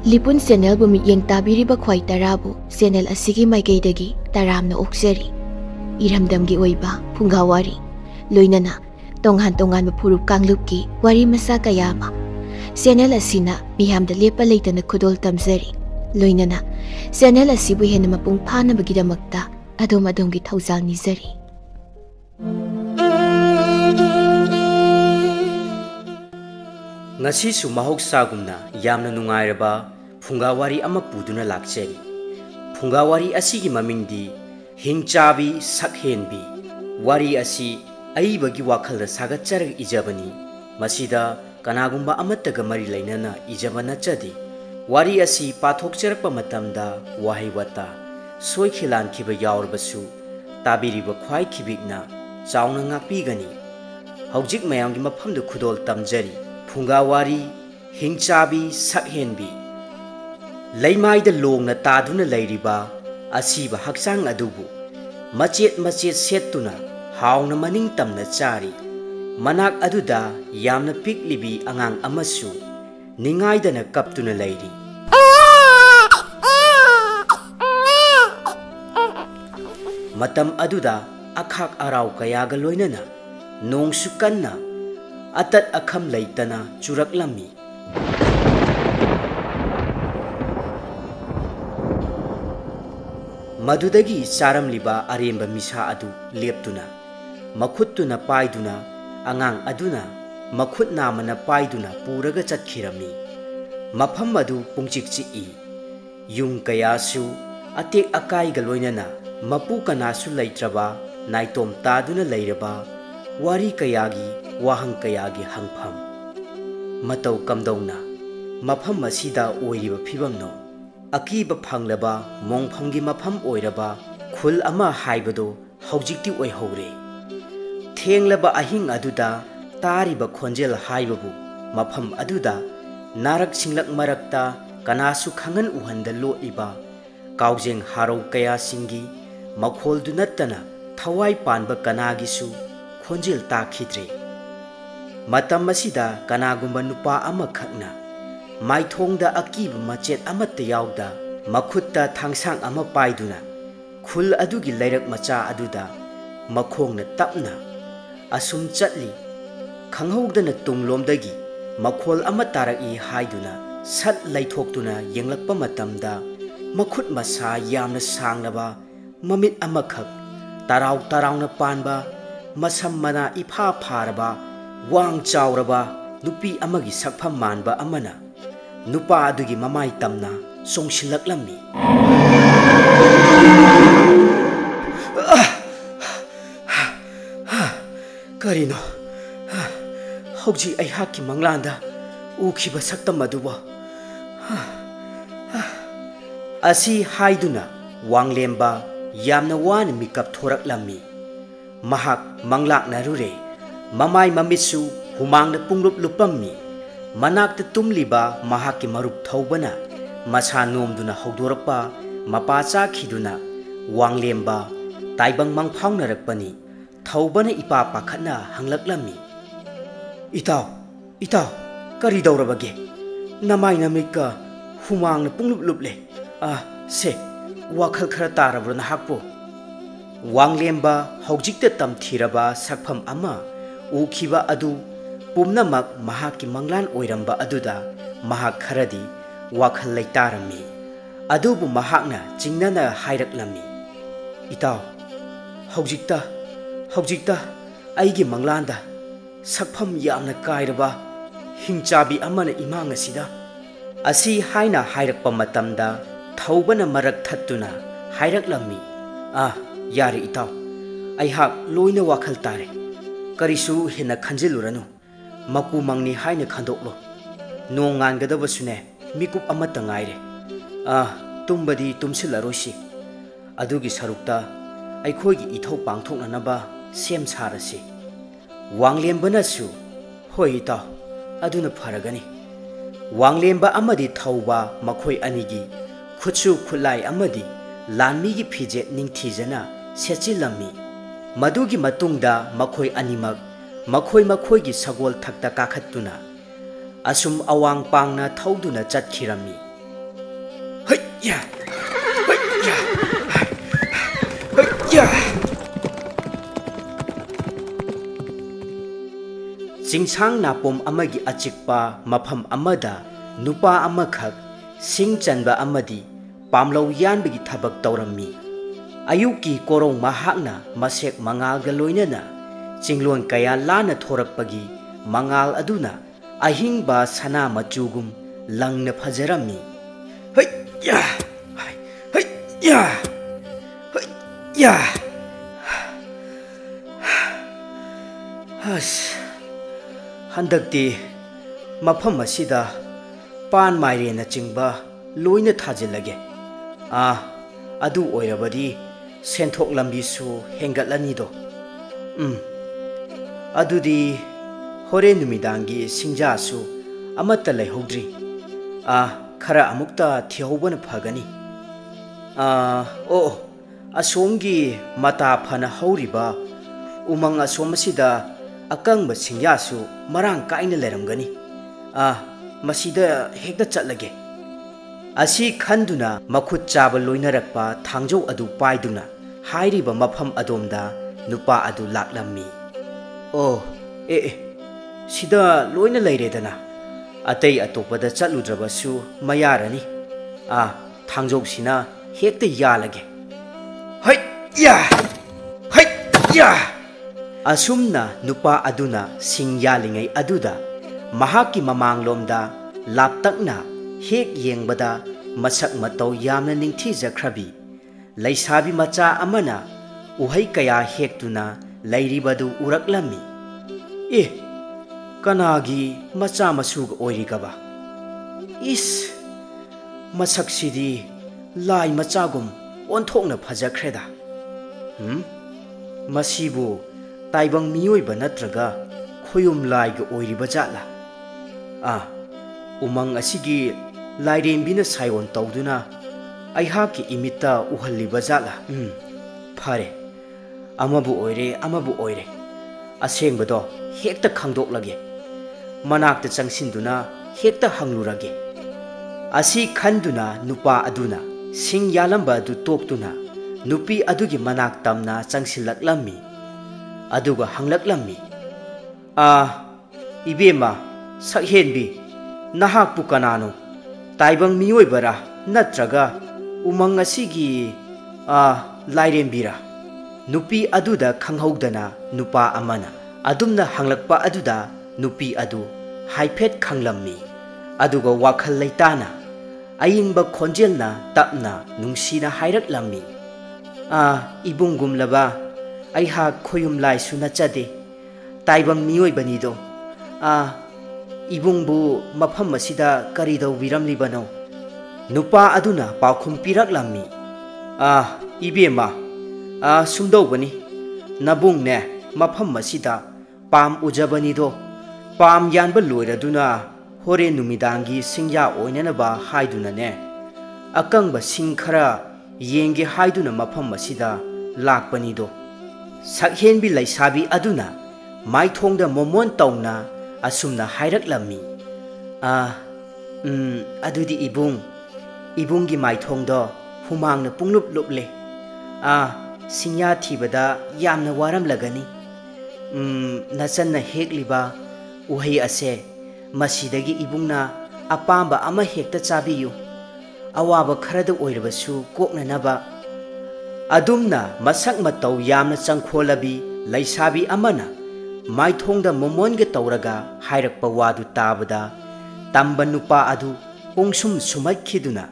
Lipun channel bu mityeng tabiriba khwai tarabu channel asigi maikeidagi taramna okjari. Iramdamgi oiba phungawari loinana tonghan furup kanglupki wari masa kayama channel asina miyamda lepa leitana khudol tamjari loinana channel asibu hena mapung phanabagidamakta adom-adom thaujal nijari. Ngasi su mahaugsagumna yamna nungairaba phungawari ama puduna lakchari. Phungawari asigi mamingdi hingchabi sakhenbi. Wari asi aibagi wakhalda sagatcharag ijabani. Masida kanagumba amattaga mari lainana ijaba nachadi. Wari asi pathokcharakpa matamda wahai wata soi khilankhiba yaurbasu tabiriba khwai khibikna chauna ngakpigani. Haujik mayamgi mafamda khudol tamjari. Phungawari hingchabi sakhenbi. Leimaida longna taduna leiriba asiba hakchang adubu machet settuna hauna maning tamna chari. Manak aduda yamna piklibi angang amasu ningaidana kaptuna leiri. Matam aduda akhak arau kayaga loinana nongsu kanna atat akham leitana churaklami. Madudagi charamliba aremba misa adu leptuna makhutuna paiduna angang aduna makhut namana paiduna puraga chatkirami. Mafam adu pungchik chi yung kayasu atek akai ga loinana mapu kanasu leitraba naitom taduna leiraba wari kayagi wahang kayagi hangpham. Matau kamdongna mafam masida oiriba phibamno akiba phanglaba mongphamgi mafam oiraba khul ama haibado haujikti oihore. Thenglaba ahing aduda tariba khonjel haibabu mafam aduda narak singlak marakta kanasu khangan uhanda loiba kaujeng harau kaya singi makhol du nattana thawai panba kanagisu khonjel takhidre. Matam masida kanagumba nupa ama khakna maithongda akiba machet amatta yawda makhutta thangsang ama paiduna khul adugi leirak macha aduda makhongna tapna asum chatli khanghaudana tunglomdagi makhol ama taraki haiduna sat laithoktuna yenglakpa matamda makhut masa yamna sanglaba mamit amakhak tarauna panba masam mana ipha pharaba wang chauraba nupi amagi sakpham manba amana nupa adugi mamai tamna songsilaklammi. Karino hauji aihaki manglanda ukhiba saktam aduba asi haiduna wanglemba yamna wan mikap thoraklammi. Mahak manglakna rure mamai mamitsu humangna punglup lupammi. Manakta tumliba mahaki marup thaubana masa nomduna haudorakpa mapacha khiduna wanglemba taibang mangphaunarakpani thaubana ipa pakhatna hanglaklammi. Itaw kari daurabage namai namika humangna punglup luple se wakhal khara tarabro nahakpo. Wanglemba haujikta tamthiraba sakpham ama ukhiba adu pumnamak mahaki manglan oiramba aduda mahak kharadi wakhal leitarami. Adubu mahakna chingnana hairaklammi. Itaw haujikta aigi manglanda sakpham yamna kairaba hingchabi amana imang asida asi haina hairakpa matamda thaubana marak thattuna hairaklammi. Yari itaw aihak loina wakhal tare karisu hena khanjiluranu maku mangni haina khandoklo nong ngangadabasune mikup amata ngaire tumbadi tumsilarosi adugi sarukta aikhoigi ithau pangthoknanaba sem sarasi. Wanglembanassu hoi itaw aduna faragani. Wanglemba amadi thauba makhoi anigi khutsu khulai amadi lanmigi phije ningthijana sechilammi. Madugi matungda makhoi animak makhoi sagol thakta kakhattuna asum awang pangna thauduna chatkhirami. Chingsang napom amagi achikpa mafam amada nupa amakhak sing chanba amadi pamlau yanbagi thabak taurammi. Ayuki korong mahakna masek mangalga loinana chinglon kaya lana thorakpagi mangal aduna ahingba sana machugum langna phajarammi. Hayya hayya hayya has handakti mafam asida pan mairena chingba loina thajilage adu oirabadi senthok lambi su hengatlani do adudi hore numidangi singja su amatta laihodri khara amukta thihobana phagani asomgi mata phana hauriba umang asomasida akangba singya su marang kaina leramgani masida hekta chatlage asi khanduna makhut chaba loinarakpa thangjau adu paiduna hairiba mafam adomda nupa adu laklammi. Sida loina leiredana atei atopada chatludrabasu mayarani thangjau sina hekta yalage. Hayya hayya asumna nupa aduna sing yalingai aduda mahaki mamanglomda laptakna hek yengbada masak matau yamna ningthijakhrabi laisabi macha amana uhai kaya hektuna lairibadu uraklammi. Kanagi macha masug oirigaba masak sidi lai machagum onthokna phajakreda masibu taibang miyoiba natraga khoyum laiga oiriba jatla umang asigi lairembina sayon tawduna aihaki imita uhalliba jatla phare amabu oire asengbado hekta khangdoklage manakta changsinduna hekta hanglurage asi khanduna nupa aduna sing yalamba adu toktuna nupi adugi manak tamna changsilaklammi aduga hanglaklammi. Ibema sakhenbi nahakpu kanano taibang miyoibara natraga umang asigi lairembira nupi aduda khanghaudana nupa amana adumna hanglakpa aduda nupi adu haifet khanglammi aduga wakhal leitana ayingba khonjelna tapna nungsina hairaklammi. Ibungumlaba aiha khoyum lai sunachade taibang miyoibanido ibungbu mafam asida karidau biramlibano nupa aduna paukhum piraklammi. Ibema sumdobani nabungne mafam asida pam ujabanido pam yanba loiraduna hore numidangi singya oinanaba haidunane akangba sing khara yenge haiduna mafam asida lakpanido sakhenbi laisabi aduna maithongda momon tawna asumna hairaklammi. Adudi ibungi maithongdo humangna punglup luple singya thibada yamna waramlagani nachanna hekliba uhai ase masidagi ibungna apamba ama hekta chabiyu awaba kharada oirabasu koknanaba adumna masak matau yamna changkholabi laisabi amana maithongda momonga tawraga hairakpa wadu tabada tamba nupa adu ongsum sumakhiduna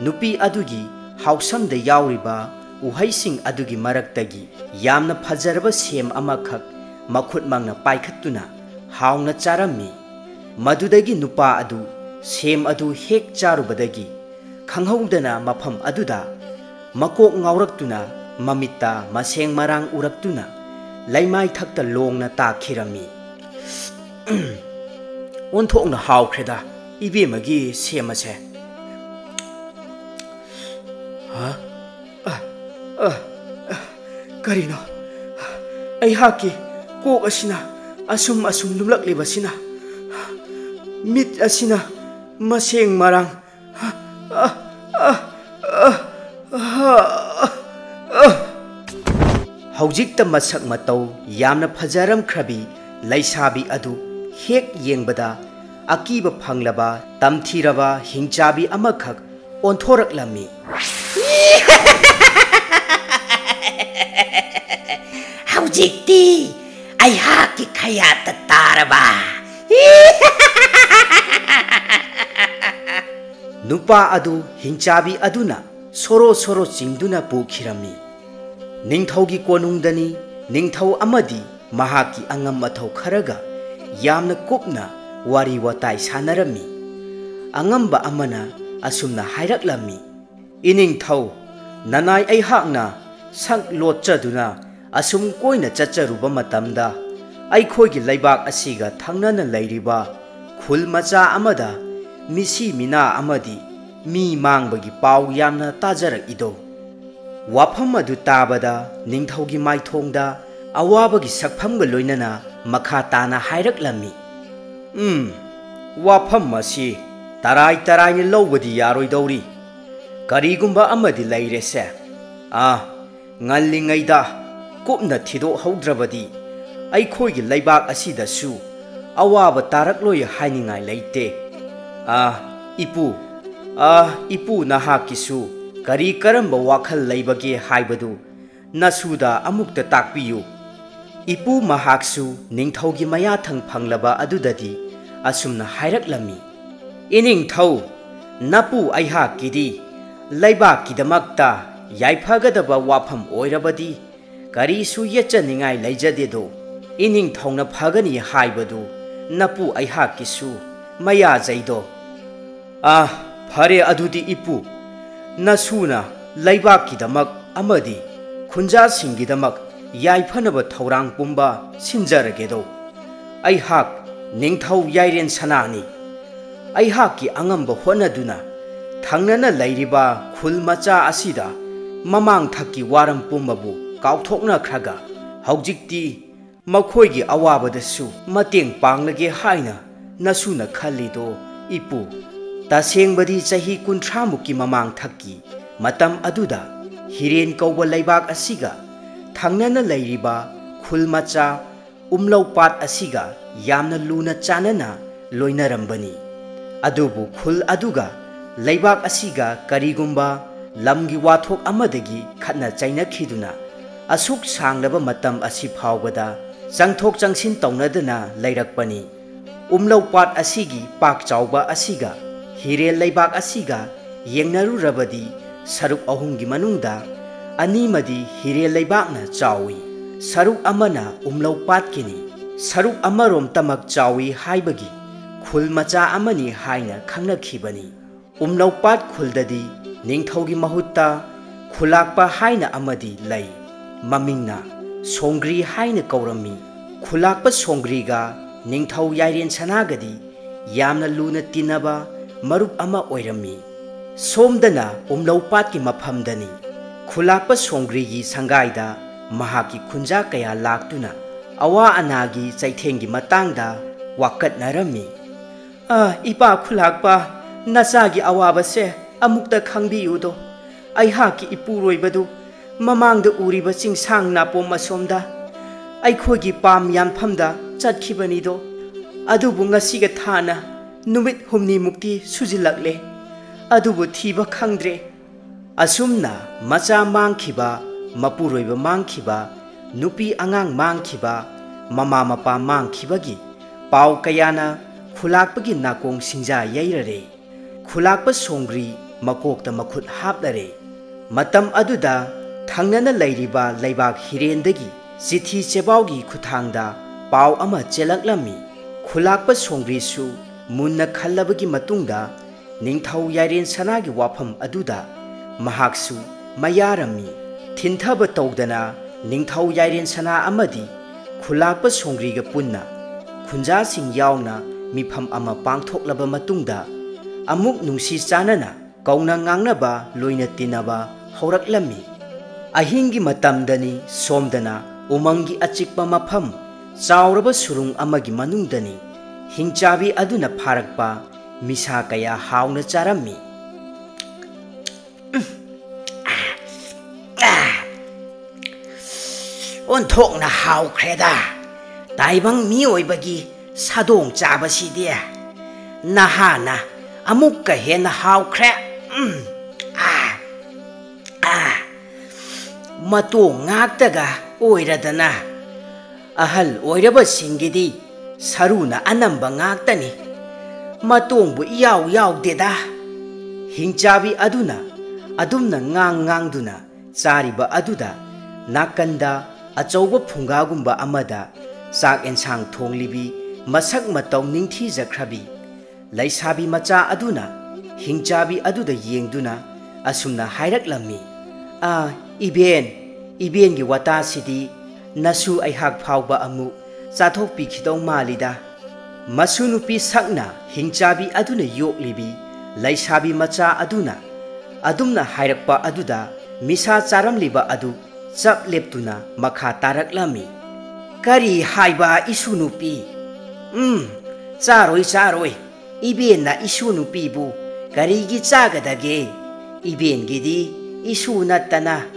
nupi adugi hausamda yauriba uhaising adugi maraktagi yamna phajaraba sem amakhak makhut mangna paikhattuna hauna charammi madudagi nupa adu sem adu hek charubadagi khanghaudana mafam aduda makok ngauраktuna mamitta maseng marang uraktuna laimai thakta longna takhirammi. Onthokna haukreda ibemagi semase karino aihaki kok asina asum lumlaklibasina mit asina maseng marang ꯍꯧꯖꯤꯛꯇ ꯃꯁꯛ ꯃꯇꯧ ꯌꯥꯝꯅ ꯐꯖꯔꯝꯈ꯭ꯔꯕꯤ ꯂꯩꯁꯥꯕꯤ ꯑꯗꯨ ꯍꯦꯛ ꯌꯦꯡꯕꯗ ꯑꯀꯤꯕ ꯐꯪꯂꯕ ꯇꯝꯊꯤꯔꯕ ꯍꯤꯡꯆꯥꯕꯤ ꯑꯃꯈꯛ ꯑꯣꯟꯊꯣꯔꯛꯂꯝꯃꯤ꯫ ꯍꯧꯖꯤꯛꯇꯤ ꯑꯩꯍꯥꯛꯀꯤ ꯈꯌꯥꯠꯇ ꯇꯥꯔꯕ? ꯅꯨꯄꯥ ꯑꯗꯨ ꯍꯤꯡꯆꯥꯕꯤ ꯑꯗꯨꯅ ꯁꯣꯔꯣ ꯁꯣꯔꯣ ꯆꯤꯡꯗꯨꯅ ꯄꯨꯈꯤꯔꯝꯃꯤ꯫ ꯅꯤꯡꯊꯧꯒꯤ ꯀꯣꯅꯨꯡꯗꯅꯤ ꯅꯤꯡꯊꯧ ꯑꯃꯗꯤ ꯃꯍꯥꯛꯀꯤ ꯑꯉꯝ ꯑꯊꯧ ꯈꯔꯒ ꯌꯥꯝꯅ ꯀꯨꯞꯅ ꯋꯥꯔꯤ ꯋꯥꯇꯥꯏ ꯁꯥꯟꯅꯔꯝꯃꯤ꯫ ꯑꯉꯝꯕ ꯑꯃꯅ ꯑꯁꯨꯝꯅ ꯍꯥꯏꯔꯛꯂꯝꯃꯤ, "ꯏꯅꯤꯡꯊꯧ, ꯅꯅꯥꯏ ꯑꯩꯍꯥꯛꯅ ꯁꯛ ꯂꯣꯠꯆꯗꯨꯅ ꯑꯁꯨꯝ ꯀꯣꯏꯅ ꯆꯠꯆꯔꯨꯕ ꯃꯇꯝꯗ ꯑꯩꯈꯣꯏꯒꯤ ꯂꯩꯕꯥꯛ ꯑꯁꯤꯒ ꯊꯪꯅꯅ ꯂꯩꯔꯤꯕ ꯈꯨꯜ ꯃꯆꯥ ꯑꯃꯗ ꯃꯤꯁꯤ ꯃꯤꯅꯥ ꯑꯃꯗꯤ ꯃꯤ ꯃꯥꯡꯕꯒꯤ ꯄꯥꯎ ꯌꯥꯝꯅ ꯇꯥꯖꯔꯛꯏꯗꯣ?" ꯋꯥꯐꯝ ꯑꯗꯨ ꯇꯥꯕꯗ ꯅꯤꯡꯊꯧꯒꯤ ꯃꯥꯏꯊꯣꯡꯗ ꯑꯋꯥꯕꯒꯤ ꯁꯛꯐꯝꯒ ꯂꯣꯏꯅꯅ ꯃꯈꯥ ꯇꯥꯅ ꯍꯥꯏꯔꯛꯂꯝꯃꯤ, "ꯋꯥꯐꯝ ꯑꯁꯤ ꯇꯔꯥꯏ ꯇꯔꯥꯏꯅ ꯂꯧꯕꯗꯤ ꯌꯥꯔꯣꯏꯗꯧꯔꯤ꯫ ꯀꯔꯤꯒꯨꯝꯕ ꯑꯃꯗꯤ ꯂꯩꯔꯦꯁꯦ꯫ ꯉꯜꯂꯤꯉꯩꯗ ꯀꯨꯞꯅ ꯊꯤꯗꯣꯛꯍꯧꯗ꯭ꯔꯕꯗꯤ ꯑꯩꯈꯣꯏꯒꯤ ꯂꯩꯕꯥꯛ ꯑꯁꯤꯗꯁꯨ ꯑꯋꯥꯕ ꯇꯥꯔꯛꯂꯣꯏ ꯍꯥꯏꯅꯤꯡꯉꯥꯏ ꯂꯩꯇꯦ꯫ ꯏꯄꯨ ꯅꯍꯥꯛꯀꯤꯁꯨ ꯀꯔꯤ ꯀꯔꯝꯕ ꯋꯥꯈꯜ ꯂꯩꯕꯒꯦ ꯍꯥꯏꯕꯗꯨ ꯅꯁꯨꯗ ꯑꯃꯨꯛꯇ ꯇꯥꯛꯄꯤꯌꯨ." ꯏꯄꯨ ꯃꯍꯥꯛꯁꯨ ꯅꯤꯡꯊꯧꯒꯤ ꯃꯌꯥꯊꯪ ꯐꯪꯂꯕ ꯑꯗꯨꯗꯗꯤ ꯑꯁꯨꯝꯅ ꯍꯥꯏꯔꯛꯂꯝꯃꯤ, "ꯏꯅꯤꯡꯊꯧ, ꯅꯄꯨ ꯑꯩꯍꯥꯛꯀꯤꯗꯤ ꯂꯩꯕꯥꯛꯀꯤꯗꯃꯛꯇ ꯌꯥꯏꯐꯒꯗꯕ ꯋꯥꯐꯝ ꯑꯣꯏꯔꯕꯗꯤ ꯀꯔꯤꯁꯨ ꯌꯦꯠꯆꯅꯤꯡꯉꯥꯏ ꯂꯩꯖꯗꯦꯗꯣ꯫ ꯏꯅꯤꯡꯊꯧꯅ ꯐꯒꯅꯤ ꯍꯥꯏꯕꯗꯨ ꯅꯄꯨ ꯑꯩꯍꯥꯛꯀꯤꯁꯨ ꯃꯌꯥꯖꯩꯗꯣ꯫ ꯐꯔꯦ ꯑꯗꯨꯗꯤ ꯏꯄꯨ, ꯅꯁꯨꯅ ꯂꯩꯕꯥꯛꯀꯤꯗꯃꯛ ꯑꯃꯗꯤ ꯈꯨꯟꯖꯥꯁꯤꯡꯒꯤꯗꯃꯛ ꯌꯥꯏꯐꯅꯕ ꯊꯧꯔꯥꯡ ꯄꯨꯝꯕ ꯁꯤꯟꯖꯔꯒꯦꯗꯣ꯫ ꯑꯩꯍꯥꯛ ꯅꯤꯡꯊꯧ ꯌꯥꯏꯔꯦꯟ ꯁꯅꯥꯅꯤ꯫ ꯑꯩꯍꯥꯛꯀꯤ ꯑꯉꯝꯕ ꯍꯣꯠꯅꯗꯨꯅ ꯊꯪꯅꯅ ꯂꯩꯔꯤꯕ ꯈꯨꯜ ꯃꯆꯥ ꯑꯁꯤꯗ ꯃꯃꯥꯡꯊꯛꯀꯤ ꯋꯥꯔꯝ ꯄꯨꯝꯕꯕꯨ ꯀꯥꯎꯊꯣꯛꯅꯈ꯭ꯔꯒ ꯍꯧꯖꯤꯛꯇꯤ ꯃꯈꯣꯏꯒꯤ ꯑꯋꯥꯕꯗꯁꯨ ꯃꯇꯦꯡ ꯄꯥꯡꯂꯒꯦ ꯍꯥꯏꯅ ꯅꯁꯨꯅ ꯈꯜꯂꯤꯗꯣ ꯏꯄꯨ꯫ ꯇꯁꯦꯡꯕꯗꯤ ꯆꯍꯤ 30ꯃꯨꯛꯀꯤ ꯃꯃꯥꯡꯊꯛꯀꯤ ꯃꯇꯝ ꯑꯗꯨꯗ ꯍꯤꯔꯦꯟ ꯀꯧꯕ ꯂꯩꯕꯥꯛ ꯑꯁꯤꯒ ꯊꯪꯅꯅ ꯂꯩꯔꯤꯕ ꯈꯨꯜ ꯃꯆꯥ ꯎꯝꯂꯧꯄꯥꯠ ꯑꯁꯤꯒ ꯌꯥꯝꯅ ꯂꯨꯅ ꯆꯥꯟꯅꯅ ꯂꯣꯏꯅꯔꯝꯕꯅꯤ꯫ ꯑꯗꯨꯕꯨ ꯈꯨꯜ ꯑꯗꯨꯒ ꯂꯩꯕꯥꯛ ꯑꯁꯤꯒ ꯀꯔꯤꯒꯨꯝꯕ ꯂꯝꯒꯤ ꯋꯥꯊꯣꯛ ꯑꯃꯗꯒꯤ ꯈꯠꯅ ꯆꯩꯅꯈꯤꯗꯨꯅ ꯑꯁꯨꯛ ꯁꯥꯡꯂꯕ ꯃꯇꯝ ꯑꯁꯤ ꯐꯥꯎꯕꯗ ꯆꯪꯊꯣꯛ ꯆꯪꯁꯤꯟ ꯇꯧꯅꯗꯅ ꯂꯩꯔꯛꯄꯅꯤ꯫ ꯎꯝꯂꯧꯄꯥꯠ ꯑꯁꯤꯒꯤ ꯄꯥꯛ ꯆꯥꯎꯕ ꯑꯁꯤꯒ ꯍꯤꯔꯦꯟ ꯂꯩꯕꯥꯛ ꯑꯁꯤꯒ ꯌꯦꯡꯅꯔꯨꯔꯕꯗꯤ ꯁꯔꯨꯛ ꯑꯍꯨꯝꯒꯤ ꯃꯅꯨꯡꯗ ꯑꯅꯤꯃꯗꯤ ꯍꯤꯔꯦꯟ ꯂꯩꯕꯥꯛꯅ ꯆꯥꯎꯏ, ꯁꯔꯨꯛ ꯑꯃꯅ ꯎꯝꯂꯧꯄꯥꯠꯀꯤꯅꯤ꯫ ꯁꯔꯨꯛ ꯑꯃꯔꯣꯝꯇꯃꯛ ꯆꯥꯎꯏ ꯍꯥꯏꯕꯒꯤ ꯈꯨꯜ ꯃꯆꯥ ꯑꯃꯅꯤ ꯍꯥꯏꯅ ꯈꯪꯅꯈꯤꯕꯅꯤ꯫ ꯎꯝꯂꯧꯄꯥꯠ ꯈꯨꯜꯗꯗꯤ ꯅꯤꯡꯊꯧꯒꯤ ꯃꯍꯨꯠꯇ ꯈꯨꯂꯥꯛꯄ ꯍꯥꯏꯅ ꯑꯃꯗꯤ ꯂꯩ, ꯃꯃꯤꯡꯅ ꯁꯣꯡꯒ꯭ꯔꯤ ꯍꯥꯏꯅ ꯀꯧꯔꯝꯃꯤ꯫ ꯈꯨꯂꯥꯛꯄ ꯁꯣꯡꯒ꯭ꯔꯤꯒ ꯅꯤꯡꯊꯧ ꯌꯥꯏꯔꯦꯟ ꯁꯅꯥꯒꯗꯤ ꯌꯥꯝꯅ ꯂꯨꯅ ꯇꯤꯟꯅꯕ ꯃꯔꯨꯞ ꯑꯃ ꯑꯣꯏꯔꯝꯃꯤ꯫ ꯁꯣꯝꯗꯅ ꯎꯝꯂꯧꯄꯥꯠꯀꯤ ꯃꯐꯝꯗꯅꯤ ꯈꯨꯂꯥꯛꯄ ꯁꯣꯡꯒ꯭ꯔꯤꯒꯤ ꯁꯪꯒꯥꯏꯗ ꯃꯍꯥꯛꯀꯤ ꯈꯨꯟꯖꯥ ꯀꯌꯥ ꯂꯥꯛꯇꯨꯅ ꯑꯋꯥ ꯑꯅꯥꯒꯤ ꯆꯩꯊꯦꯡꯒꯤ ꯃꯇꯥꯡꯗ ꯋꯥꯀꯠꯅꯔꯝꯃꯤ꯫ "ꯏꯄꯥ ꯈꯨꯂꯥꯛꯄ, ꯅꯆꯥꯒꯤ ꯑꯋꯥꯕꯁꯦ ꯑꯃꯨꯛꯇ ꯈꯪꯕꯤꯌꯨꯗꯣ꯫ ꯑꯩꯍꯥꯛꯀꯤ ꯏꯄꯨꯔꯣꯏꯕꯗꯨ ꯃꯃꯥꯡꯗ ꯎꯔꯤꯕ ꯆꯤꯡꯁꯥꯡ ꯅꯥꯄꯣꯝ ꯑꯁꯣꯝꯗ ꯑꯩꯈꯣꯏꯒꯤ ꯄꯥꯝ ꯌꯥꯟꯐꯝꯗ ꯆꯠꯈꯤꯕꯅꯤꯗꯣ꯫ ꯑꯗꯨꯕꯨ ꯉꯁꯤꯒ ꯊꯥꯅ ꯅꯨꯃꯤꯠ 8ꯃꯨꯛꯇꯤ ꯁꯨꯖꯤꯜꯂꯛꯂꯦ, ꯑꯗꯨꯕꯨ ꯊꯤꯕ ꯈꯪꯗ꯭ꯔꯦ." ꯑꯁꯨꯝꯅ ꯃꯆꯥ ꯃꯥꯡꯈꯤꯕ, ꯃꯄꯨꯔꯣꯏꯕ ꯃꯥꯡꯈꯤꯕ, ꯅꯨꯄꯤ ꯑꯉꯥꯡ ꯃꯥꯡꯈꯤꯕ, ꯃꯃꯥ ꯃꯄꯥ ꯃꯥꯡꯈꯤꯕꯒꯤ ꯄꯥꯎ ꯀꯌꯥꯅ ꯈꯨꯂꯥꯛꯄꯒꯤ ꯅꯥꯀꯣꯡ ꯁꯤꯡꯖꯥ ꯌꯩꯔꯔꯦ꯫ ꯈꯨꯂꯥꯛꯄ ꯁꯣꯡꯒ꯭ꯔꯤ ꯃꯀꯣꯛꯇ ꯃꯈꯨꯠ ꯍꯥꯞꯂꯔꯦ꯫ ꯃꯇꯝ ꯑꯗꯨꯗ ꯊꯪꯅꯅ ꯂꯩꯔꯤꯕ ꯂꯩꯕꯥꯛ ꯍꯤꯔꯦꯟꯗꯒꯤ ꯆꯤꯊꯤ ꯆꯦꯕꯥꯎꯒꯤ ꯈꯨꯠꯊꯥꯡꯗ ꯄꯥꯎ ꯑꯃ ꯆꯦꯜꯂꯛꯂꯝꯃꯤ꯫ ꯈꯨꯂꯥꯛꯄ ꯁꯣꯡꯒ꯭ꯔꯤꯁꯨ ꯃꯨꯟꯅ ꯈꯜꯂꯕꯒꯤ ꯃꯇꯨꯡꯗ ꯅꯤꯡꯊꯧ ꯌꯥꯏꯔꯦꯟ ꯁꯅꯥꯒꯤ ꯋꯥꯐꯝ ꯑꯗꯨꯗ ꯃꯍꯥꯛꯁꯨ ꯃꯌꯥꯔꯝꯃꯤ꯫ ꯊꯤꯟꯊꯕ ꯇꯧꯗꯅ ꯅꯤꯡꯊꯧ ꯌꯥꯏꯔꯦꯟ ꯁꯅꯥ ꯑꯃꯗꯤ ꯈꯨꯂꯥꯛꯄ ꯁꯣꯡꯒ꯭ꯔꯤꯒ ꯄꯨꯟꯅ ꯈꯨꯟꯖꯥꯁꯤꯡ ꯌꯥꯎꯅ ꯃꯤꯐꯝ ꯑꯃ ꯄꯥꯡꯊꯣꯛꯂꯕ ꯃꯇꯨꯡꯗ ꯑꯃꯨꯛ ꯅꯨꯡꯁꯤ ꯆꯥꯟꯅꯅ ꯀꯧꯅ ꯉꯥꯡꯅꯕ ꯂꯣꯏꯅ ꯇꯤꯟꯅꯕ ꯍꯧꯔꯛꯂꯝꯃꯤ꯫ ꯑꯍꯤꯡꯒꯤ ꯃꯇꯝꯗꯅꯤ ꯁꯣꯝꯗꯅ ꯎꯃꯪꯒꯤ ꯑꯆꯤꯛꯄ ꯃꯐꯝ ꯆꯥꯎꯔꯕ ꯁꯨꯔꯨꯡ ꯑꯃꯒꯤ ꯃꯅꯨꯡꯗꯅꯤ ꯍꯤꯡꯆꯥꯕꯤ ꯑꯗꯨꯅ ꯐꯥꯔꯛꯄ ꯃꯤꯁꯥ ꯀꯌꯥ ꯍꯥꯎꯅ ꯆꯥꯔꯝꯃꯤ꯫ ꯑꯣꯟꯊꯣꯛꯅ ꯍꯥꯎꯈ꯭ꯔꯦꯗ ꯇꯥꯏꯕꯪ ꯃꯤꯑꯣꯏꯕꯒꯤ ꯁꯥꯗꯣꯡ ꯆꯥꯕꯁꯤꯗꯤ ꯅꯍꯥꯅ ꯑꯃꯨꯛꯀ ꯍꯦꯟꯅ ꯍꯥꯎꯈ꯭ꯔꯦ ꯃꯇꯣꯡ ꯉꯥꯛꯇꯒ ꯑꯣꯏꯔꯗꯅ ꯑꯍꯜ ꯑꯣꯏꯔꯕꯁꯤꯡꯒꯤꯗꯤ ꯁꯔꯨꯅ ꯑꯅꯝꯕ ꯉꯥꯛꯇꯅꯤ ꯃꯇꯣꯡꯕꯨ ꯏꯌꯥꯎ ꯌꯥꯎꯗꯦꯗ ꯍꯤꯡꯆꯥꯕꯤ ꯑꯗꯨꯅ ꯑꯗꯨꯝꯅ ꯉꯥꯡꯗꯨꯅ ꯆꯥꯔꯤꯕ ꯑꯗꯨꯗ ꯅꯥꯀꯟꯗ ꯑꯆꯧꯕ ꯐꯨꯡꯒꯥꯒꯨꯝꯕ ꯑꯃꯗ ꯆꯥꯛ ꯑꯦꯟꯁꯥꯡ ꯊꯣꯡꯂꯤꯕꯤ ꯃꯁꯛ ꯃꯇꯧ ꯅꯤꯡꯊꯤꯖꯈ꯭ꯔꯕꯤ ꯂꯩꯁꯥꯕꯤ ꯃꯆꯥ ꯑꯗꯨꯅ ꯍꯤꯡꯆꯥꯕꯤ ꯑꯗꯨꯗ ꯌꯦꯡꯗꯨꯅ ꯑꯁꯨꯝꯅ ꯍꯥꯏꯔꯛꯂꯝꯃꯤ ꯏꯕꯦꯟꯒꯤ ꯋꯥꯇꯥꯁꯤꯗꯤ ꯅꯁꯨ ꯑꯩꯍꯥꯛ ꯐꯥꯎꯕ ꯑꯃꯨꯛ ꯆꯥꯊꯣꯛꯄꯤꯈꯤꯗꯧ ꯃꯥꯜꯂꯤꯗ ꯃꯁꯨ ꯅꯨꯄꯤ ꯁꯛꯅ ꯍꯤꯡꯆꯥꯕꯤ ꯑꯗꯨꯅ ꯌꯣꯛꯂꯤꯕꯤ ꯂꯩꯁꯥꯕꯤ ꯃꯆꯥ ꯑꯗꯨꯅ ꯑꯗꯨꯝꯅ ꯍꯥꯏꯔꯛꯄ ꯑꯗꯨꯗ ꯃꯤꯁꯥ ꯆꯥꯔꯝꯂꯤꯕ ꯑꯗꯨ ꯆꯞ ꯂꯦꯞꯇꯨꯅ ꯃꯈꯥ ꯇꯥꯔꯛꯂꯝꯃꯤ ꯀꯔꯤ ꯍꯥꯏꯕ ꯏꯁꯨ ꯅꯨꯄꯤ ꯆꯥꯔꯣꯏ 이비엔나 이슈 누피부 가리기 짜가다게 이비엔기디 이슈 났다나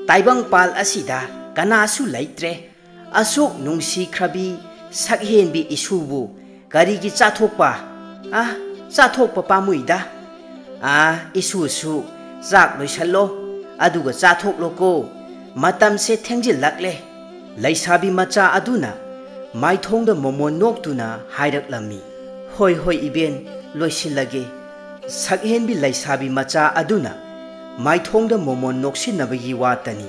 다이방팔 아시다 가나수 레이트레 아속 농시크라비 삭헨비 이슈부 가리기 짜톡바 짜톡바 빠무이다 이슈수 짝 로이샬로 아두가 짜톡로고 마땀세 탱질락레 레이사비 마짜 아두나 마이통다 모몬 녹두나 하이락람미 호이 이벤 로이실라게 삭헨비 레이사비 마짜 아두나 마이통다 모몬 녹신나바기 와따니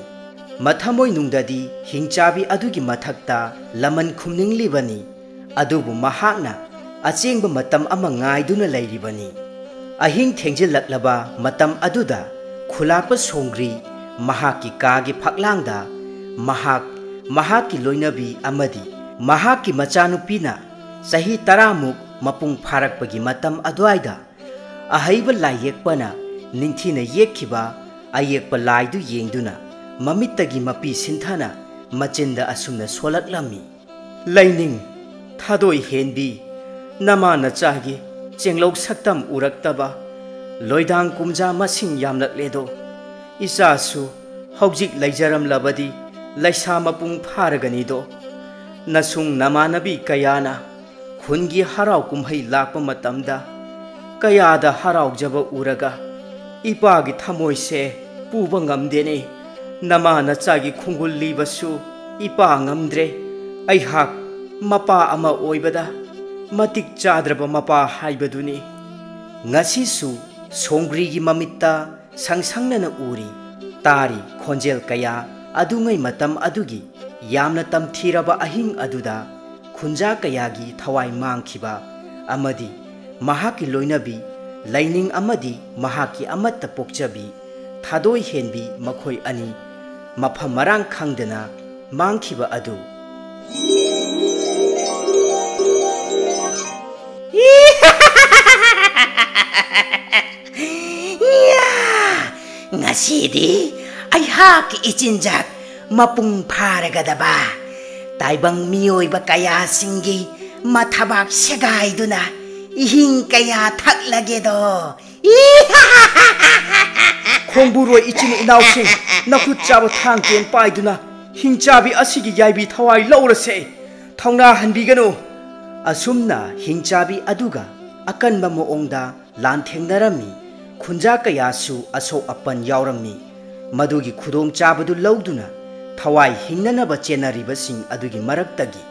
마타모이 눅다디 힝짜비 아두기 마탁다 라만 쿰닝리바니 아두부 마학나 아쟁바 마땀 아마 nga이두나 레이리바니 아힝 탱질락라바 마땀 아두다 쿨라파 송그리 마하키 까기 팍랑다 마하키 로이나비 아마디 마하키 마차누피나 사히 따라묵 마뿡 파락바기 마땀 아두아이다 아하이바 라이եկ바나 닝티나 예키바 아이եկ바 라이두 옌두나 마미따기 마피 신타나 마친다 아숨나 솔락람미 라이닝 타도이 헨비 나마나 짜기 쟁록 삭담 우락따바 로이당 꿈자 마싱 얌락레도 이사수 ꯍꯧꯖꯤꯛ ꯂꯩꯖꯔꯝꯂꯕꯗꯤ ꯂꯩꯁꯥ ꯃꯄꯨꯡ ꯐꯥꯔꯒꯅꯤꯗꯣ ꯅꯁꯨꯡ ꯅꯃꯥꯟꯅꯕꯤ ꯀꯌꯥꯅ ꯈꯨꯟꯒꯤ ꯍꯔꯥꯎ ꯀꯨꯝꯍꯩ ꯂꯥꯛꯄ ꯃꯇꯝꯗ ꯀꯌꯥꯗ ꯍꯔꯥꯎꯖꯕ ꯎꯔꯒ ꯏꯄꯥꯒꯤ ꯊꯃꯣꯏꯁꯦ ꯄꯨꯕ ꯉꯝꯗꯦꯅꯦ ꯅꯃꯥꯅꯆꯥꯒꯤ ꯈꯣꯡꯒꯨꯜ ꯂꯤꯕꯁꯨ ꯏꯄꯥ ꯉꯝꯗ꯭ꯔꯦ ꯑꯩꯍꯥꯛ ꯃꯄꯥ ꯑꯃ ꯑꯣꯏꯕꯗ ꯃꯇꯤꯛ ꯆꯥꯗ꯭ꯔꯕ ꯃꯄꯥ ꯍꯥꯏꯕꯗꯨꯅꯤ ꯉꯁꯤꯁꯨ ꯁꯣꯡꯒ꯭ꯔꯤꯒꯤ ꯃꯃꯤꯠꯇ ꯁꯪꯁꯪꯅꯅ ꯎꯔꯤ तारी खोंजेल कया अदुंगै मतम अदुगी यामना तमथीरबा अहिंग अदुदा खुंजा कयागी थवाई मांगखिबा अमदी महाकी लोइनबी लाइनिंग अमदी महाकी अमत्त पोक्चबी थादोय हेनबी मखोय अनि मफम मरांग खंगदना मांगखिबा अदु ngasi디 aihak ichinjak mapung pharagadaba taibang mioi ba kaya singi mathabak segai duna ihing kaya thaklage do khongburo ichin inausing nakhut chaba thang ken paiduna hingchabi asigi yaibi thawai laurase thongna hanbiganu asumna hingchabi aduga akanba moongda lanthengnarami खुंजा कयासु असो अपन यावरमी मदुगी खुदोंग चाबदु लौदुना थवाई हिंगननब चेनरिबसिंग अदुगी मरक्तगी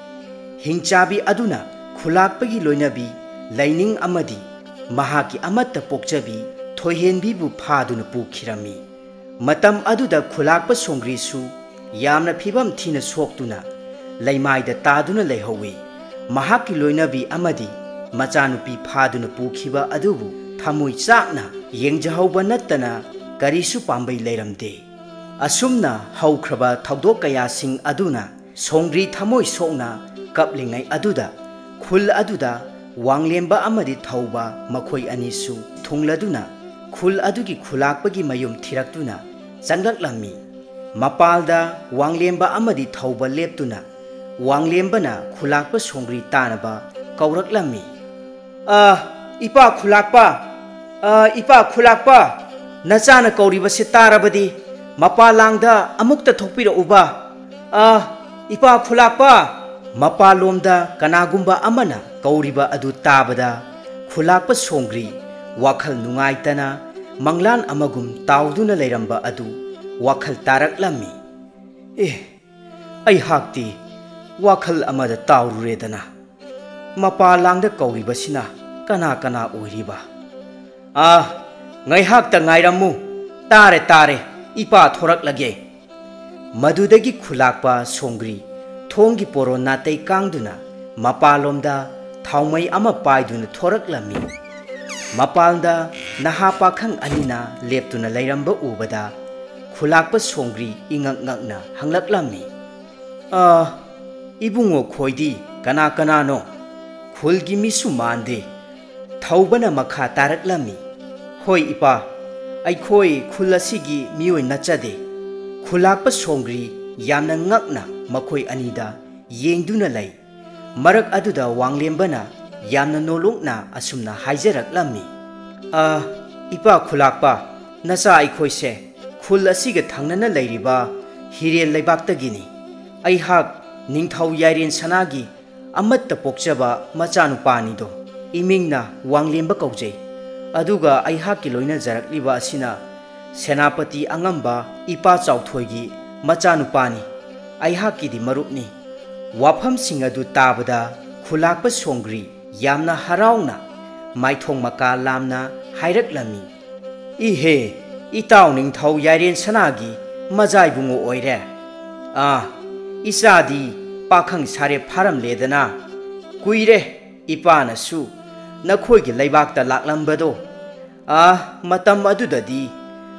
हिंचाबी अदुना खुलाकपगी लोइनबी lining अमदी महाकी अमत्त पोक्चबी थोहेनबीबु फादुना पुखिरमी मतम अदुदा खुलाकप सोंग्रीसु यामना फिबम थीना सोक्तुना लैमाइदा तादुना लेहौवे महाकी लोइनबी अमदी मचानुपी फादुना पुखिबा अदुबु थमुई चाकना येंजहौबा नत्तना करिसु पांबै लेरमदे असुमना हौख्रबा थौदोक कयासिंग अदुना सोंग्री थमोई सोकना कपलिंगै अदुदा खुल अदुदा वांगलेंबा अमदि थौबा मखोई अनिसु थुंगलदुना खुल अदुगी खुलाकपगी मयुम थिरक्तुना चंगलक्लमी मपालदा वांगलेंबा अमदि थौबा लेप्तुना वांगलेंबना खुलाकपा सोंग्री तानबा कौरक्लमी इपा खुलाकपा नचाना कौरीबसे तारबदी मपालांगदा अमुक्ता थोकपिरउबा Ipa khulakpa! Mapalomda kanagumba amana kauriba adu tabada khulakpa songri wakhal nungaitana manglan amagum tauduna leiramba adu wakhal taraklammi. Ai hakti wakhal amada taururedana mapalangda kauribasina kana kana oiriba. Ngai hakta ngairamu tare tare ipa thoraklage. Madudagi khulakpa songri thongi poro natai kangduna mapalomda thaumai ama paiduna thoraklami. Mapalda naha pakhang anina leptuna leiramba ubada khulakpa songri ingak ngakna hanglaklami. Ibungo khoidi kana kana no khulgi misu mande thaubana makha taraklami. Hoi ipa aikhoi khulasigi mioi nachade. Khulakpa songri yamna ngakna makhoi anida yengduna lay. Marak aduda wanglembana yamna nolongna asumna haijaraklammi. Ipa khulakpa nasa aikhoi se khul asiga thangnana leiriba hirel leibaktagini. Aihak ningthau yairen sanagi amatta pokchaba machanupanido imingna wanglemba kaujai. Aduga aihakki loina jarakliba asina Senapati angamba ipa chauthoigi machanupani aihakki di marupni. Wafam singadu tabada khulakpa songri yamna harauna maithong maka lamna hairaklami. Ihe itaw ningthau yairen sanagi majai bungo oire. Isadi pakhang sare pharam ledana kuire ipana su nakhoigi leibakta laklambado. Matam adudadi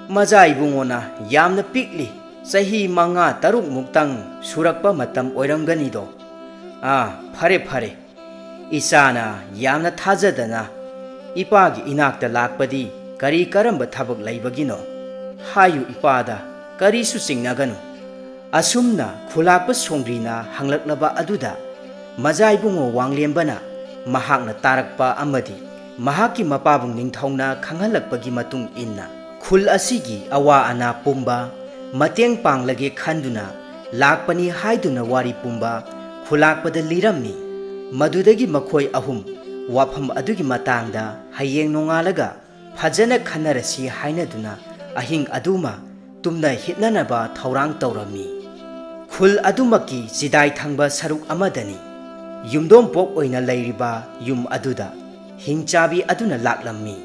majai bungona yamna pikli sahi manga taruk muktang surakpa matam oiramganido. Phare phare isana yamna thajadana ipagi inakta lakpadi kari karamba thabak laibagino hayu ipada kari su singnaganu. Asumna khulakpa songrina hanglaklaba aduda majai bungo wanglembana mahakna tarakpa amadi mahaki mapabung ningthauna khanghalakpagi matung inna khul asigi awa ana pumba mateng panglage khanduna lakpani haiduna wari pumba khulakpada lirammi. Madudagi makhoi ahum wafam adugi matangda hayeng nongalaga phajana khanarasi hainaduna ahing aduma tumna hitnanaba thaurang tawrami. Khul adumaki jidai thangba saruk amadani yumdom pok oina leiriba yum aduda hingchabi aduna laklammi.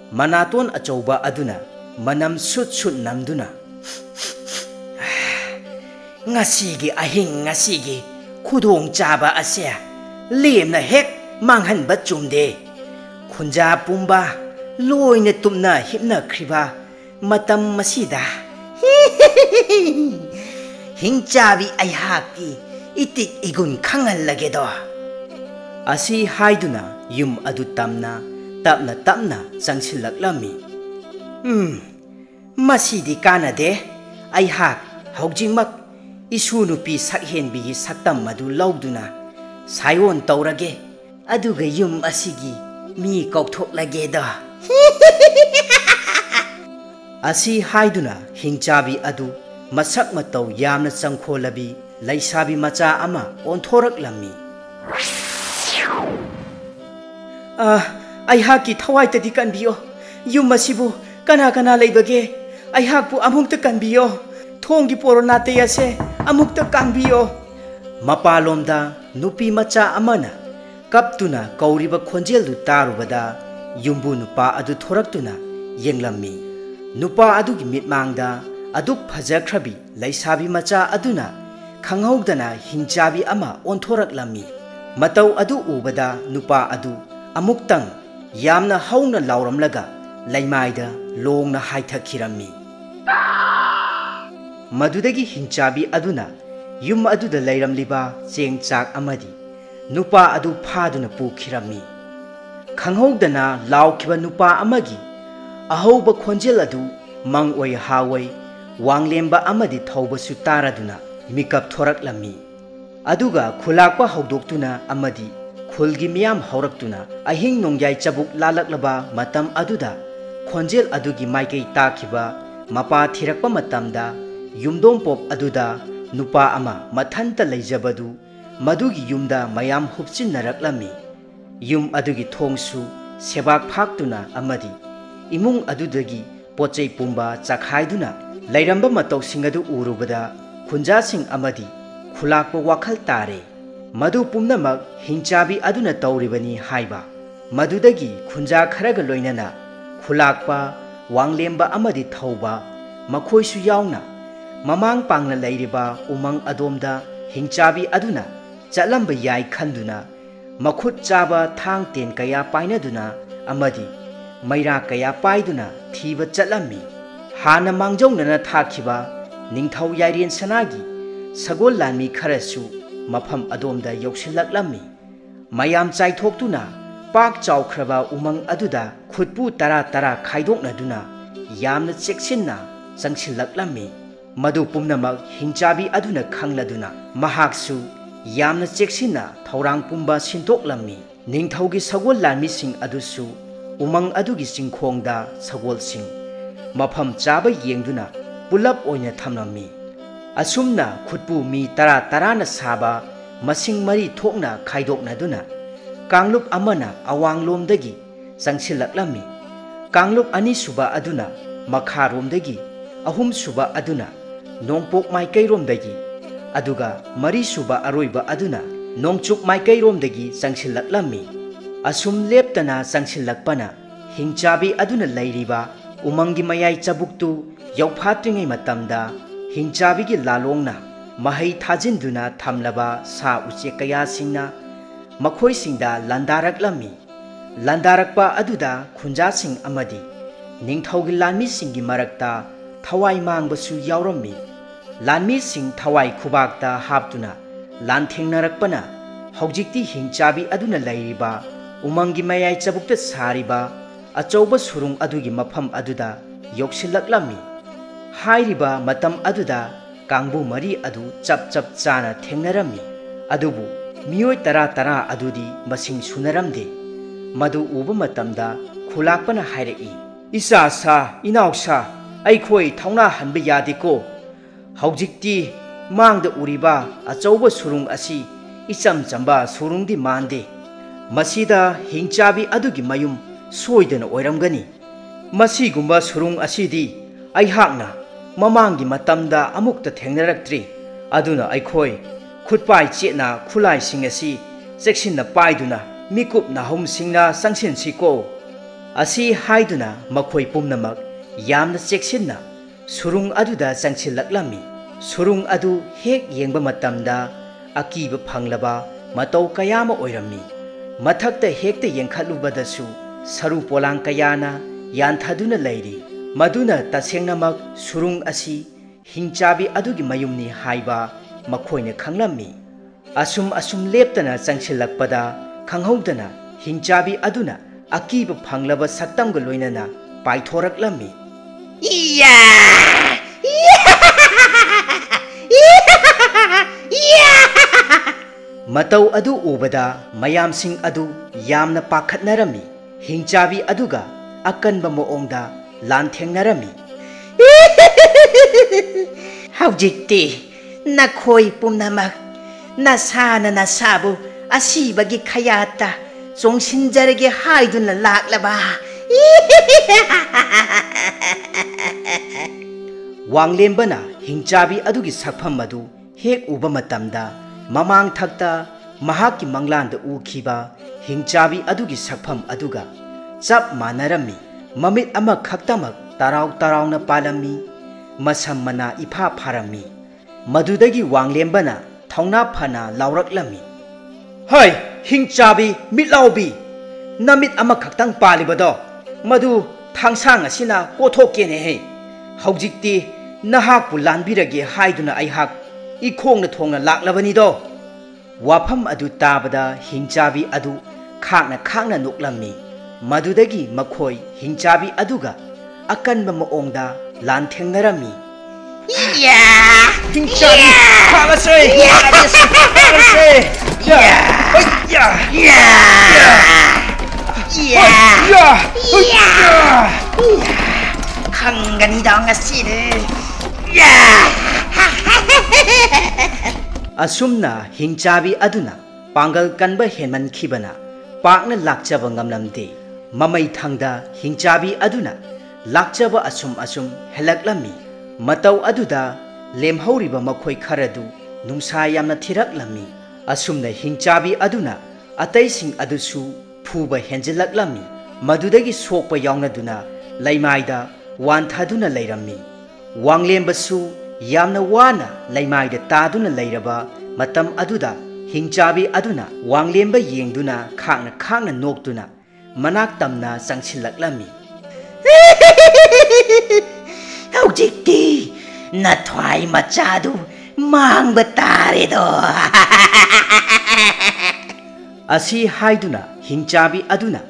Manaton achauba aduna manam sut sut namduna ngasigi ahing ngasigi khudong chaba ase lemna hek manghanba chumde. Khunja pumba loina tumna hipna khriba matam masida hingchabi aihaki itik igun khangallagedo. Asi haiduna yum adu tamna tapna tapna changsillaklami. Masidi kanade aihak haujingmak isu nupi sakhenbigi saktam madu lauduna sayon taurage aduga yum asigi mi kauthoklageda. Asi haiduna hingchabi adu masak matau yamna changkholabi laisabi macha ama onthoraklami. Aihaki thawaitadi kanbiyo yum asibu kana kana leibage aihakpu amukta kanbiyo thongi poronate ase amukta kangbiyo. Mapalomda nupi macha amana kaptuna kauriba khonjeldu tarubada yumbu nupa adu thoraktuna yenglammi. Nupa adugi mitmangda aduk phajakhrabi laisabi macha aduna khanghaudana hingchabi ama onthoraklami. Matau adu ubada nupa adu amuktang yamna hauna lauramlaga laimaida longna haithakhirammi. Madudagi hingchabi aduna yum aduda leiramliba chengchak amadi nupa adu phaduna pukhirammi. Khanghaudana laukhiba nupa amagi ahauba khonjel adu mangoi hawai wanglemba amadi thaubasu taraduna mikap thoraklami. Aduga khulakpa haudoktuna amadi khulgi miyam hauraktuna ahing nongyai chabuk lalaklaba matam aduda khonjel adugi maikei takhiba mapa thirakpa matamda yumdom pop aduda nupa ama mathanta leijabadu madugi yumda mayam hupchinnaraklammi yum adugi thongsu sebak phaktuna amadi imung adudagi pochei pumba chakhaiduna lairamba matausing adu urubada khunjasing amadi khulakpa wakhal tare madu pumnamak hingchabi aduna tauribani haiba madudagi khunja kharaga loinana khulakpa wanglemba amadi thauba makhoisu yauna mamang pangna leiriba umang adomda hingchabi aduna chalamba yai khanduna makhut chaba thang ten kaya painaduna amadi maira kaya paiduna thiba chalami hana mangjongnana thakhiba ningthau yairien sanagi sagol lanmi kharasu mafam adomda yausilaklammi mayam chaithokhtuna pak chawkhraba umang aduda khutpu tara tara khaidoknaduna yamna cheksinna changsilaklammi madu pumnamak hingchabi aduna khangladuna mahaksu yamna cheksinna thaurang pumba sintoklammi ningthaugi sagol lanmi sing adusu umang adugi singkhongda sagol sing mafam chaba yengduna pulap oina thamlammi asumna khutpu mi tara tarana saba masing mari thokna khaidoknaduna kanglup amana awanglomdagi changsilaklammi kanglup ani suba aduna makharomdagi ahum suba aduna nongpok maikairomdagi aduga mari suba aroiba aduna nongchuk maikairomdagi changsilaklammi asum leptana changsilakpana hingchabi aduna leiriba umangi mayai chabuktu yauphatringai matamda hingchabigi lalongna mahai thajinduna thamlaba sa uche kaya singna makhoi singda landaraklammi landarakpa aduda khunja sing amadi ningthaugi lanmi singi marakta thawai mangbasu yaurammi lanmi sing thawai khubakta haptuna lanthengnarapana haujikti hingchabi aduna leiriba umangi mayai chabukta sariba achauba surung adugi mafam aduda yoksilaklammi hairiba matam aduda kangbu mari adu chap chap chana thengnarammi adubu miyoi tara tara adudi masing sunaramde madu uba matamda khulakpana hairei isa sa inausa aikhoi thauna hanba yadiko haujikti mangda uriba achauba surung asi icham chamba surungdi mande masida hingchabi adugi mayum soidana oiramgani masigumba surung asidi aihakna mamangi matamda amukta thengnaraktri aduna aikhoi khutpai chena khulai sing asi cheksinna paiduna mikup na hom singna sangsin siko asi haiduna makhoi pumnamak yamna cheksinna surung aduda changsilaklammi surung adu hek yengba matamda akiba phanglaba matau kayama oirammi mathakta hekta yengkhalubadasu saru polang kayana yanthaduna leiri maduna tasengnamak surung asi hingchabi adugi mayumni haiba makhoina khanglammi asum asum leptana changsilakpada khanghaudana hingchabi aduna akiba phanglaba saktamga loinana paithoraklammi iya matau adu ubada mayamsing adu yamna pakhatnarami hingchabi aduga akanba moongda lanthengnarami haujikti nakhoi pumnamak nasana nasabu asibagi khayata chongsinjarage haiduna laklaba wanglembana hingchabi adugi sakpham madu hek uba matamda mamang thakta mahaki manglanda ukhiba hingchabi adugi sakpham aduga chap manarami mamit ama khaktamak tarau tarauna palammi masam mana ipha pharami madudagi wanglembana thauna phana lauraklami hai hingchabi mitlaubi namit ama khaktang palibado madu thangsang asina kothokene he haujikti nahak pu lanbirage haiduna aihak ikhongna thongna laklabani do wafam adu tabada hingchabi adu khakna noklammi madudagi makhoi hingchabi aduga akanba maongda lanthengnarami iya hingchabi khagasei khagasei ya ya ya iya khangani da ngasi를 ya असुमना हिंचाबी अदुना Pongal कनबा हेनमनखिबना पाकना लाक्चबा ngamlamde mamai thangda hingchabi aduna lakchaba asum helaklammi matau aduda lemhauriba makhoi kharadu nungsa yamna thiraklammi asumna hingchabi aduna ataising adusu phuba henjelaklammi madudagi sokpa yawnaduna laimaida wanthaduna leirammi wanglembasu yamna wana laimaida taduna leiraba matam aduda hingchabi aduna wanglemba yengduna khangna noktuna manak tamna sangsilaklammi Hujikti na thwai machadu mangba tare do asi haiduna hingchabi aduna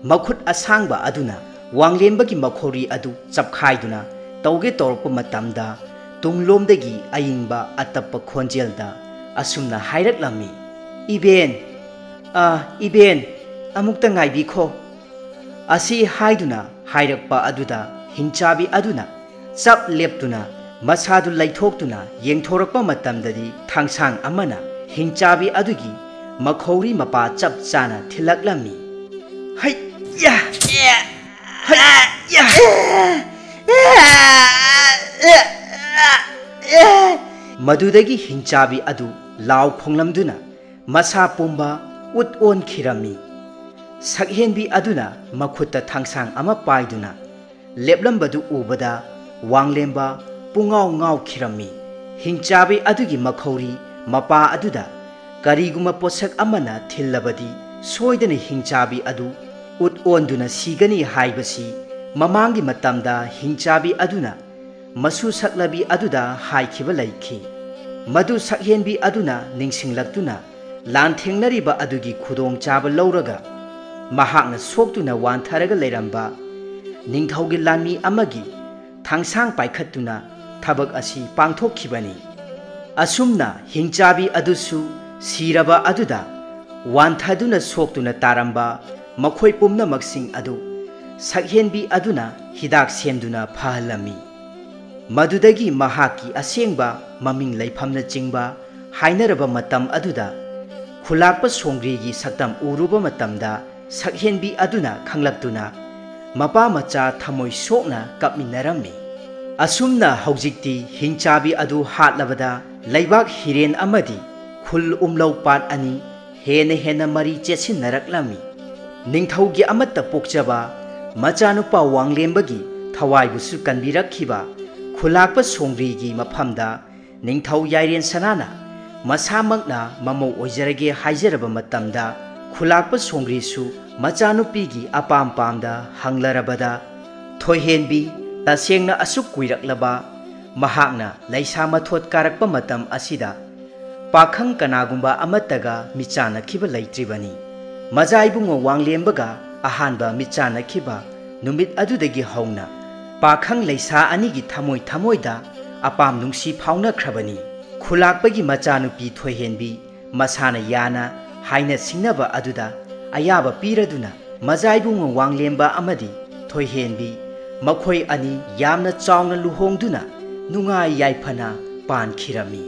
makhut asangba aduna wanglemba gi makhori adu chapkhaiduna tauge torpa matamda tunglomdagi ayingba atappa khonjelda asumna hairaklammi iben amukta ngaibikho asi haiduna hairakpa aduda hingchabi aduna chap leptuna masadu laithokhtuna yengthorakpa matamdadi thangsang amana hingchabi adugi makhori mapa chap chana thilaklammi hayya hayya madudagi hingchabi adu law khonglamduna masa pumba ut on khirami sakhenbi aduna makhutta thangsang ama paiduna leplambadu ubada wanglemba pungau ngau khirami hingchabi adugi makhori mapa aduda kariguma posak amana thillabadi soidana hingchabi adu ut onduna sigani haibasi mamangi matamda hingchabi aduna masu saklabi aduda haikhiba laikhi madu sakhenbi aduna ningsinglaktuna lanthengnariba adugi khudong chaba lauraga mahakna soktuna wantharaga leiramba ningthaugi lanmi amagi thangsang paikhattuna thabak asi pangthokkhibani asumna hingchabi adusu siraba aduda wanthaduna soktuna taramba makhoi pumna maksing adu sakhenbi aduna hidak semduna phahalami madudagi mahaki asengba maming laifamna chingba hainaraba matam aduda khulakpa songrigi saktam uruba matamda sakhenbi aduna khanglaptuna mapa macha thamoi sokna kapminarami asumna haujikti hingchabi adu hatlabada laibak hiren amadi khul umlau pat ani hena mari chesin naraklami ningthaugi amatta pokchaba machanupa wanglembagi thawaibusu kanbirakhiba khulakpa songrigi maphamda ningthau yairen sanana masamakna mamau oijarage haijaraba matamda khulakpa songrisu machanupigi apam pamda hanglarabada thoihenbi tasengna asuk kuiraklaba mahakna laisa mathot karakpa matam asida pakhang kanagumba amataga michana khiba laitribani majaibungo wanglembaga ahanba michana khiba numit adudagi hauna pakhang laisa anigi thamoida apam nungsi phauna khrabani khulakpagi machanupi thoihenbi masana yana haina singnaba aduda ayaba piraduna majaibungo wanglemba amadi thoihenbi makhoi ani yamna chawna luhongduna nungai yaifana pankhirami